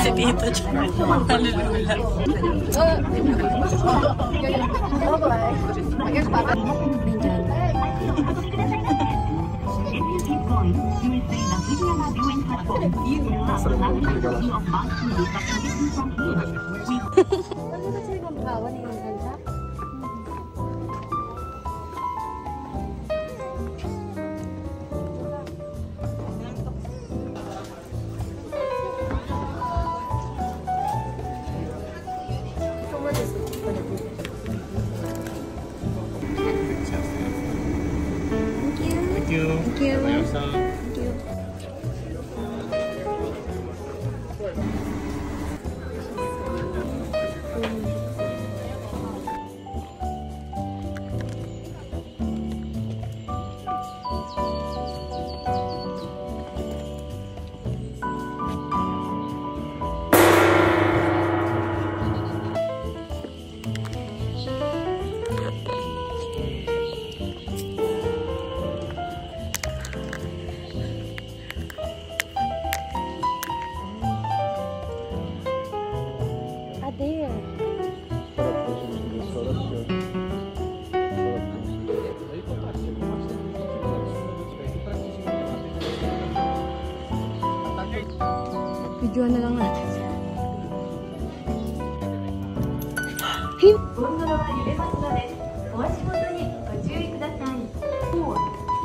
Si Tito dyan. Nalulula. Thank you. Videoan na lang natin.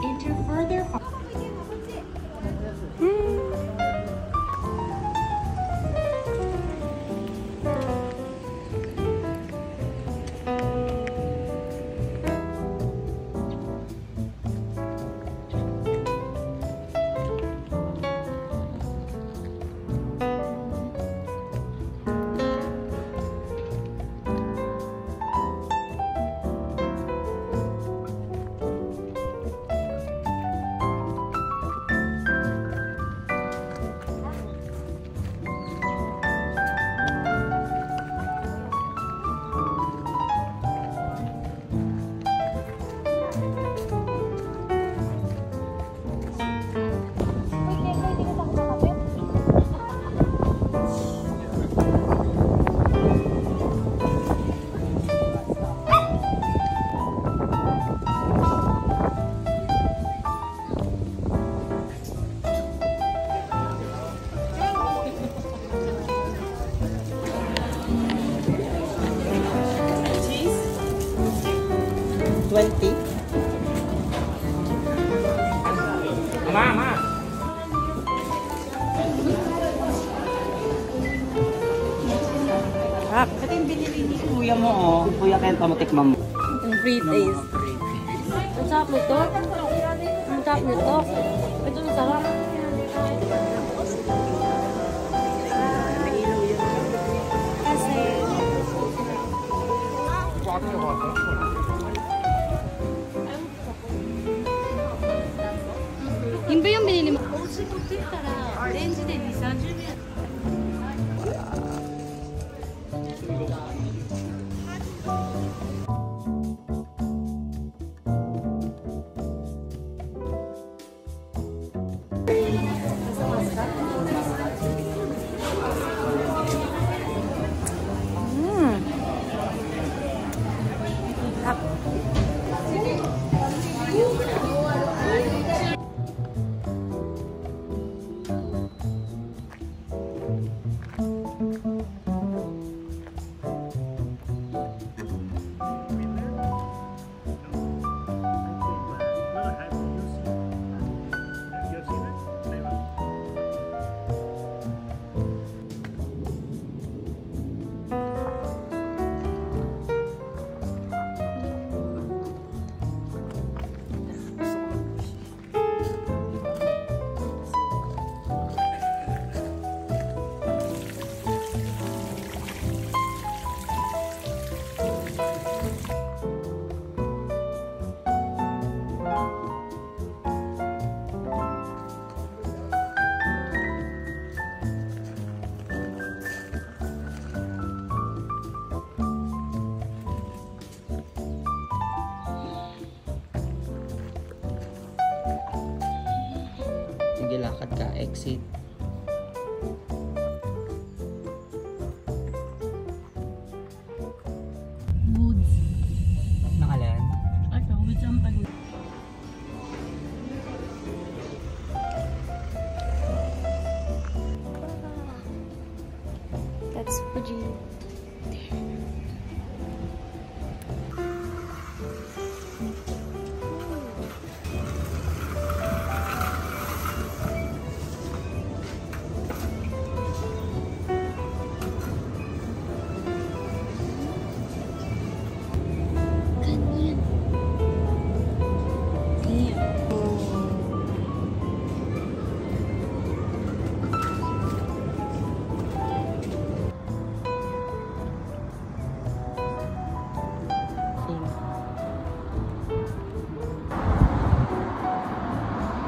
Enter further. Mama! Ito yung binili ni kuya mo, oh. Kuya Kenta mo, tikman mo. Ang free taste. Ang sarap nito. Ang sarap nito. Ito ang sarap. Yun ba yung binili mo? lakad ka, exit. Woods. Nakalan? Ito, woods ang pag... That's Fuji.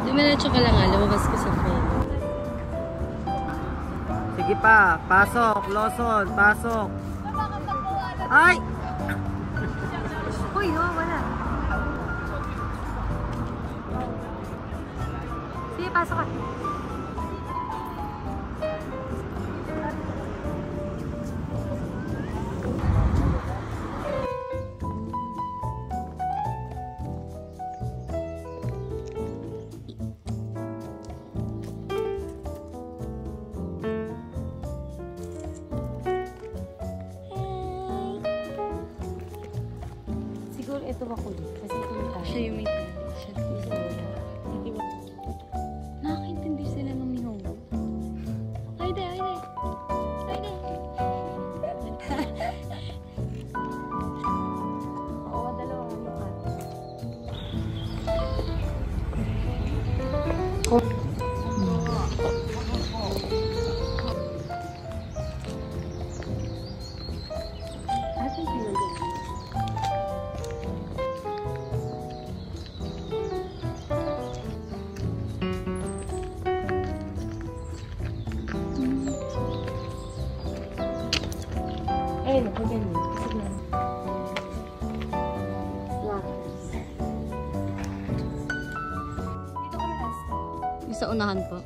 Dumiretso ka lang nga, lumabas ko sa frame. Sige pa, pasok, Lawson, pasok. Ay! Uy, no, wala. Sige, pasok ka. Siguro ito ako kasi ito yung tayo. Siya yung may tayo. Siya yung nakakaintindi sila ng Nihongo. Ay, de, ay, de. Ay, de. Oo, dalawa ang lukat. Asan sila dyan? Ayun, ako ganyan. Kasi lang. Flowers. Dito kami last. Yung sa unahan po.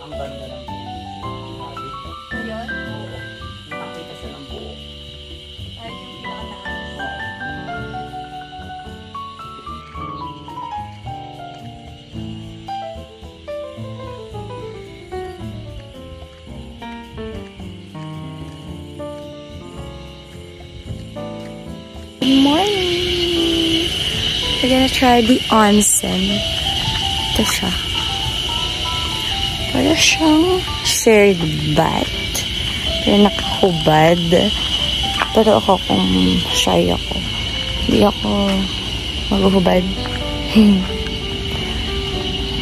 Ang ganda ng sabi. Yun? Oo. Nakakita siya ng buo. Ay, yung pinakataas. Good morning! We're gonna try the onsen. Ito siya. Para siyang shared bath. Pero nakahubad. Pero ako kung shy ako. Hindi ako maghuhubad.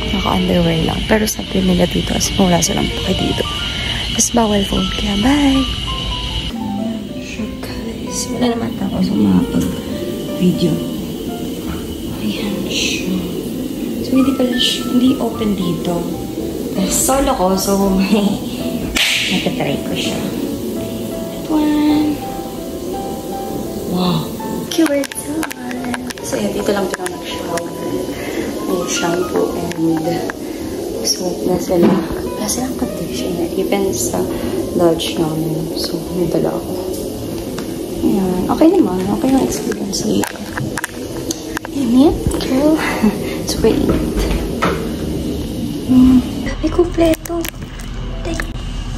Naka-underwear lang. Pero sabi nila dito, as wala silang pake dito. Mas bawal phone. Kaya bye! So guys, wala naman ako sa mga video. Ayan siya. So hindi pala siya, hindi open dito. Solo ko, so may natatry ko siya. That one. Wow. Cute. So yun, dito lang ito nag-shower. May shampoo and soap na sila. Wala silang conditioner. Even sa lodge namin. So, may dala ako. Ayan. Okay naman. Okay yung experience dito. Ayan, girl. Sweet. May kumpleto.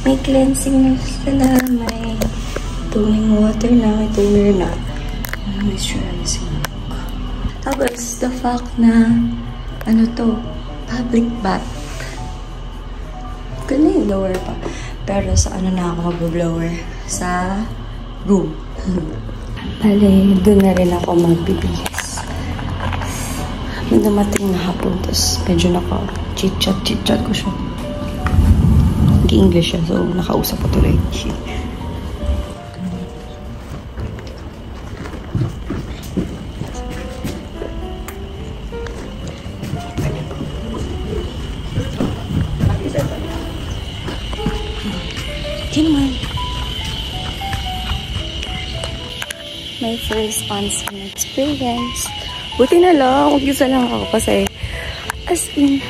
May cleansing na sila. May toning water na. May toner na. May moisturizing milk. Tapos, the fact na ano to? Public bath. Ganda yung blower pa. Pero sa ano na ako mag-blower? Sa room. Bale, doon na rin ako magbibihis. may dumating na hapon. Tapos medyo naka-chit-chat ko siya. Nag-English siya, so nakausap ko tuloy siya. Naman. My first on-scene experience. Buti na lang, mag-isa lang ako kasi as in,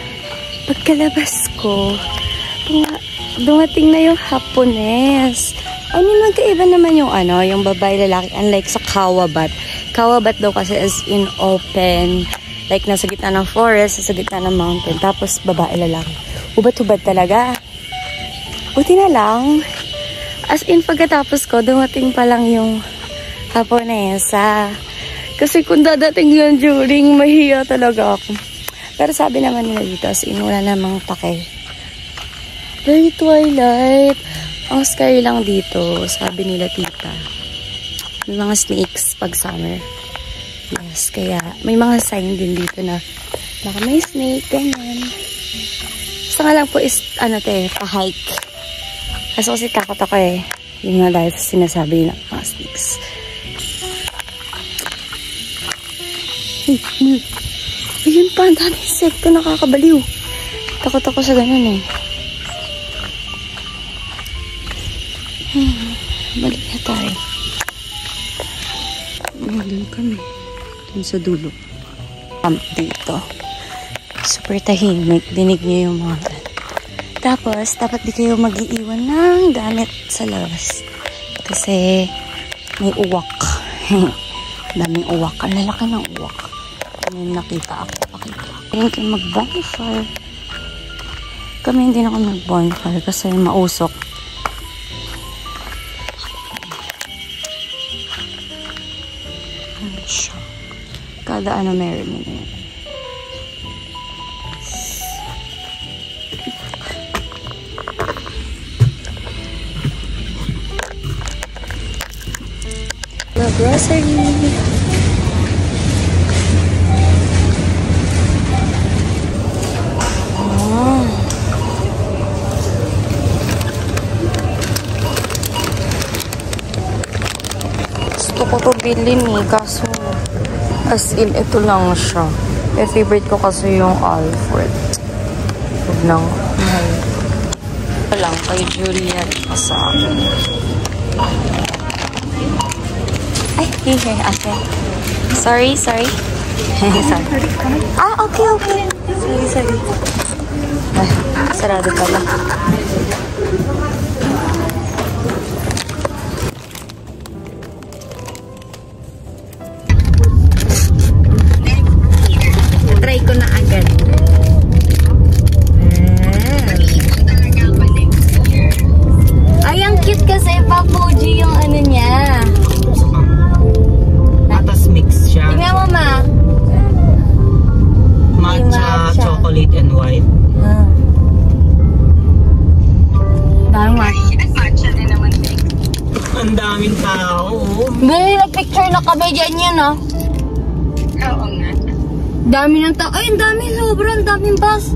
pagkalabas ko, dumating na yung Hapones. I mean, magkaiba naman yung yung babae lalaki, unlike sa Kawabat. Kawabat daw kasi as in open, like nasa gitna ng forest, nasa gitna ng mountain, tapos babae lalaki. Hubad-hubad talaga. Buti na lang. As in, pagkatapos ko, dumating pa lang yung Haponesa. Kasi kung dadating yun during, mahiya talaga ako. Pero sabi naman nila dito, as in, wala namang pake. Very twilight. Ang scary lang dito, sabi nila tita. May mga snakes pag summer. Yes, kaya may mga sign din dito na baka may snake, ganyan. Basta nga lang po is, pa-hike. Kasi takot ako eh. Yun nga dahil sa sinasabi ng mga snakes. Ayun pa, ang dami insekto, nakakabaliw. Takot ako sa ganun eh. Balik na tayo. Doon kami. Doon sa dulo. Dito. Super tahimik. Dinig niyo yung mga tapos, dapat di kayo mag-iiwan ng gamit sa labas. Kasi may uwak. Daming uwak. Ang lalaki ng uwak. Ano yung nakita ako. Pakita. Kaya kayo mag-bonfire. Kami hindi na kami mag-bonfire kasi mausok. Ano siya? Kada meron na yun. The grocery. Gusto ko to bilhin eh, kaso as in ito lang siya. Eh, favorite ko kasi yung Alfred. Huwag nang mahal. Ito lang kay Juliet sa akin. Ay, ate. Sorry. Sorry. Okay. Sorry. Ay, sarado pala. Try ko na agad. Ay, ang cute kasi Papuji yung niya. Mix siya. Tingnan mo, ma. Matcha, chocolate, and white. Daming Matcha din naman din. Ang daming tao. May nag-picture na kami dyan yun, no? Oo nga. Dami ng tao. Ay, ang dami. Sobrang daming bus.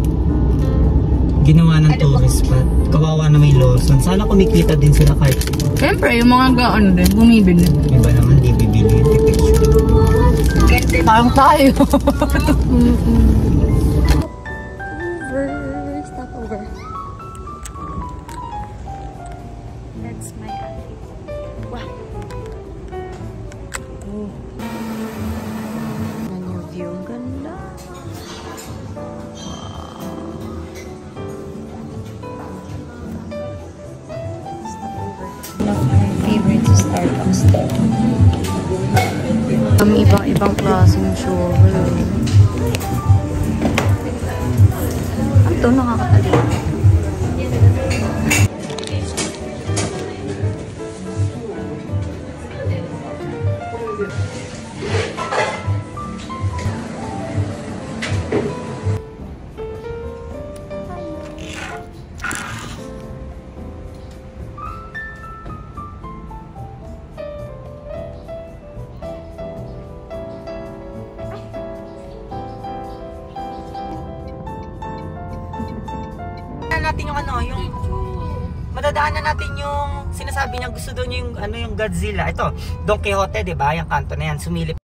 Ginawa ng tourist spot. Kawawa na may Lawson. Sana kumikita din sila kahit. Siyempre, yung mga din, bumibili. Iba naman, di bibili. Parang tayo. Stop over. That's my outfit. Wow. Yan yung view. Ang ganda. Stop over. My favorite is Starbucks. Ang ibang klaseng show. Ito nakakatalim. natin yung ano, yung madadaanan natin yung sinasabi niya gusto doon yung ano yung Godzilla. Ito, Don Quixote, 'di ba? Yung kanto na yan, sumilip